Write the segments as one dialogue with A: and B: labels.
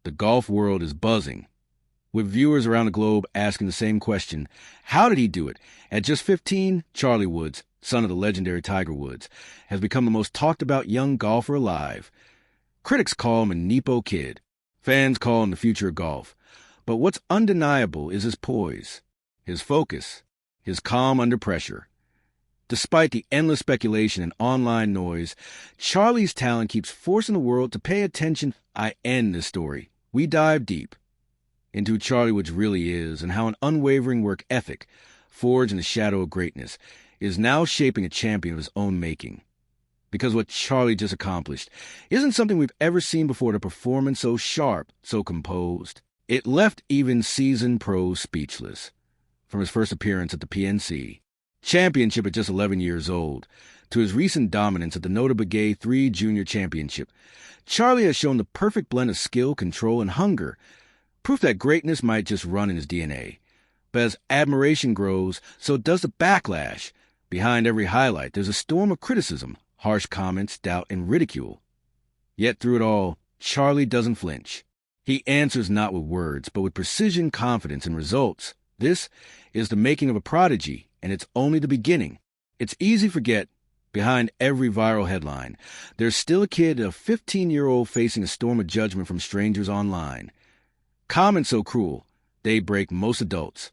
A: The golf world is buzzing, with viewers around the globe asking the same question: how did he do it? At just 15, Charlie Woods, son of the legendary Tiger Woods, has become the most talked about young golfer alive. Critics call him a Nepo kid. Fans call him the future of golf. But what's undeniable is his poise, his focus, his calm under pressure. Despite the endless speculation and online noise, Charlie's talent keeps forcing the world to pay attention. I end this story. We dive deep into who Charlie Woods really is and how an unwavering work ethic, forged in the shadow of greatness, is now shaping a champion of his own making. Because what Charlie just accomplished isn't something we've ever seen before, a performance so sharp, so composed. It left even seasoned pros speechless. From his first appearance at the PNC Championship at just 11 years old, to his recent dominance at the Nota Begay 3 Junior Championship, Charlie has shown the perfect blend of skill, control, and hunger, proof that greatness might just run in his DNA. But as admiration grows, so does the backlash. Behind every highlight, there's a storm of criticism, harsh comments, doubt, and ridicule. Yet through it all, Charlie doesn't flinch. He answers not with words, but with precision, confidence, and results. This is the making of a prodigy, and it's only the beginning. It's easy to forget, behind every viral headline, there's still a kid, a 15-year-old facing a storm of judgment from strangers online. Comments so cruel, they break most adults.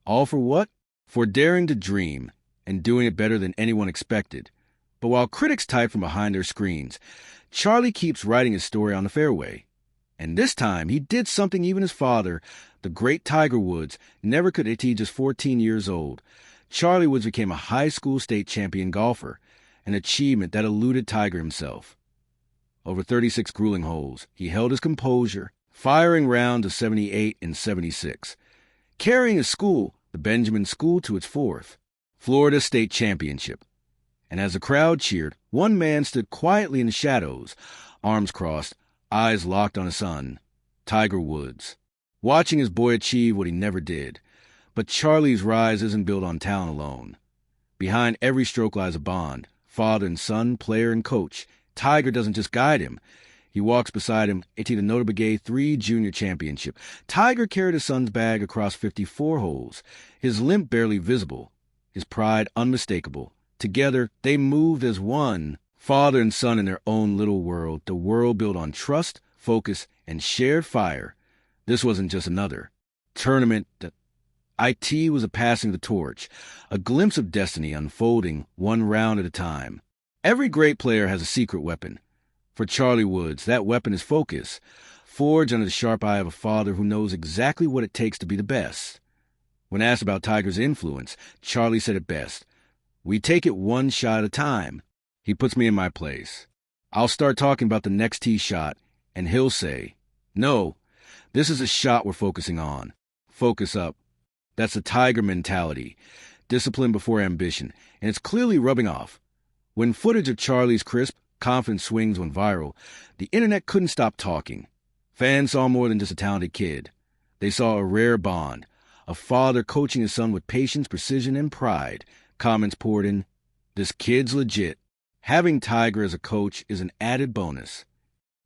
A: All for what? For daring to dream and doing it better than anyone expected. But while critics type from behind their screens, Charlie keeps writing his story on the fairway. And this time, he did something even his father, the great Tiger Woods, never could at just 14 years old. Charlie Woods became a high school state champion golfer, an achievement that eluded Tiger himself. Over 36 grueling holes, he held his composure, firing rounds of 78 and 76, carrying his school, the Benjamin School, to its fourth Florida State Championship. And as the crowd cheered, one man stood quietly in the shadows, arms crossed, eyes locked on his son, Tiger Woods, watching his boy achieve what he never did. But Charlie's rise isn't built on talent alone. Behind every stroke lies a bond, father and son, player and coach. Tiger doesn't just guide him. He walks beside him into the Nota Begay 3 Junior Championship. Tiger carried his son's bag across 54 holes, his limp barely visible, his pride unmistakable. Together, they moved as one, father and son in their own little world, the world built on trust, focus, and shared fire. This wasn't just another tournament. It was a passing of the torch, a glimpse of destiny unfolding one round at a time. Every great player has a secret weapon. For Charlie Woods, that weapon is focus, forged under the sharp eye of a father who knows exactly what it takes to be the best. When asked about Tiger's influence, Charlie said it best: "We take it one shot at a time. He puts me in my place. I'll start talking about the next tee shot, and he'll say, 'No, this is a shot we're focusing on. Focus up.' That's the Tiger mentality, discipline before ambition, and it's clearly rubbing off. When footage of Charlie's crisp, confident swings went viral, the internet couldn't stop talking. Fans saw more than just a talented kid. They saw a rare bond, a father coaching his son with patience, precision, and pride. Comments poured in, 'This kid's legit.' Having Tiger as a coach is an added bonus.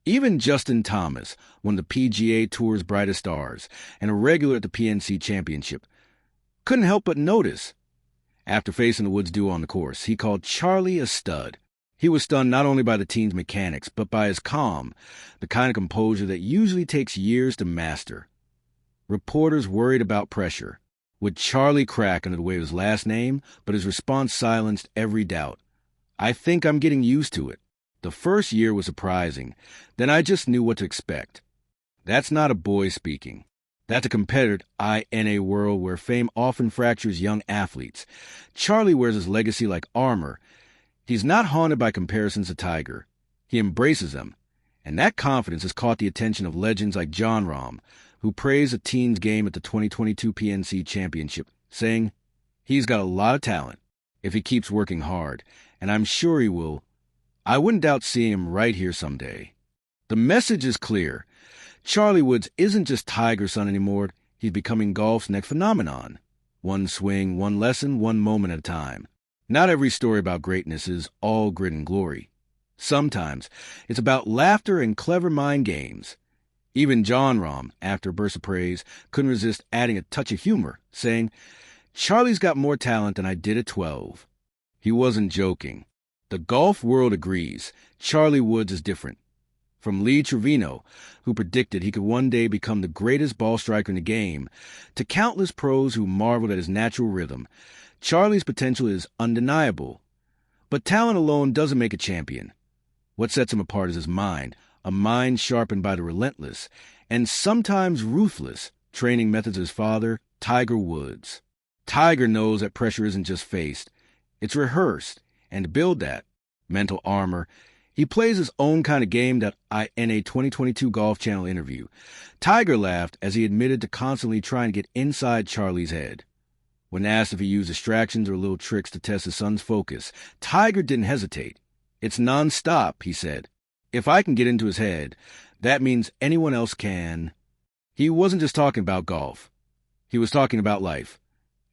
A: Even Justin Thomas, one of the PGA Tour's brightest stars and a regular at the PNC Championship, couldn't help but notice. After facing the Woods duo on the course, he called Charlie a stud. He was stunned not only by the team's mechanics, but by his calm, the kind of composure that usually takes years to master. Reporters worried about pressure. Would Charlie crack under the weight of his last name? But his response silenced every doubt. "I think I'm getting used to it. The first year was surprising. Then I just knew what to expect." That's not a boy speaking. That's a competitor in a world where fame often fractures young athletes. Charlie wears his legacy like armor. He's not haunted by comparisons to Tiger. He embraces them. And that confidence has caught the attention of legends like Jon Rahm, who praised the teen's game at the 2022 PNC Championship, saying, "He's got a lot of talent if he keeps working hard, and I'm sure he will. I wouldn't doubt seeing him right here someday." The message is clear. Charlie Woods isn't just Tiger's son anymore. He's becoming golf's next phenomenon. One swing, one lesson, one moment at a time. Not every story about greatness is all grit and glory. Sometimes it's about laughter and clever mind games. Even John Rahm, after a burst of praise, couldn't resist adding a touch of humor, saying, "Charlie's got more talent than I did at 12. He wasn't joking. The golf world agrees. Charlie Woods is different. From Lee Trevino, who predicted he could one day become the greatest ball striker in the game, to countless pros who marveled at his natural rhythm, Charlie's potential is undeniable. But talent alone doesn't make a champion. What sets him apart is his mind, a mind sharpened by the relentless, and sometimes ruthless, training methods of his father, Tiger Woods. Tiger knows that pressure isn't just faced, it's rehearsed, and to build that mental armor, he plays his own kind of game in a 2022 Golf Channel interview. Tiger laughed as he admitted to constantly trying to get inside Charlie's head. When asked if he used distractions or little tricks to test his son's focus, Tiger didn't hesitate. "It's nonstop," he said. "If I can get into his head, that means anyone else can." He wasn't just talking about golf. He was talking about life.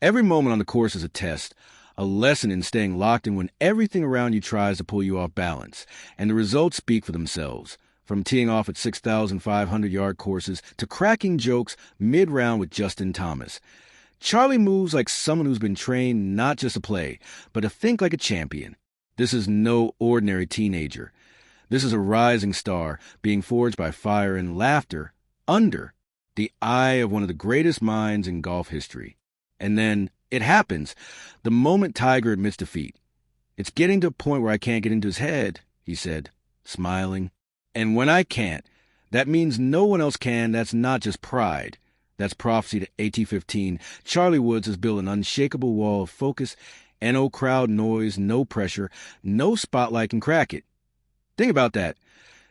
A: Every moment on the course is a test, a lesson in staying locked in when everything around you tries to pull you off balance, and the results speak for themselves, from teeing off at 6,500-yard courses to cracking jokes mid-round with Justin Thomas. Charlie moves like someone who's been trained not just to play, but to think like a champion. This is no ordinary teenager. This is a rising star being forged by fire and laughter under the eye of one of the greatest minds in golf history. And then it happens, the moment Tiger admits defeat. "It's getting to a point where I can't get into his head," he said, smiling. "And when I can't, that means no one else can. That's not just pride. That's prophecy to AT-15. Charlie Woods has built an unshakable wall of focus, and no crowd noise, no pressure, no spotlight can crack it." Think about that.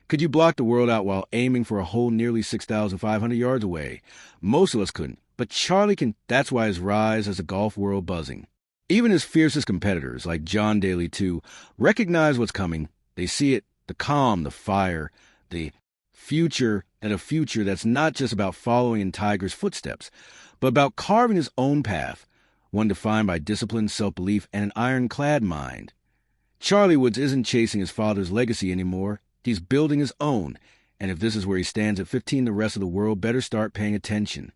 A: Could you block the world out while aiming for a hole nearly 6,500 yards away? Most of us couldn't, but Charlie can. That's why his rise has the golf world buzzing. Even his fiercest competitors, like John Daly too, recognize what's coming. They see it, the calm, the fire, the future, and a future that's not just about following in Tiger's footsteps, but about carving his own path, one defined by discipline, self-belief, and an ironclad mind. Charlie Woods isn't chasing his father's legacy anymore. He's building his own, and if this is where he stands at 15, the rest of the world better start paying attention.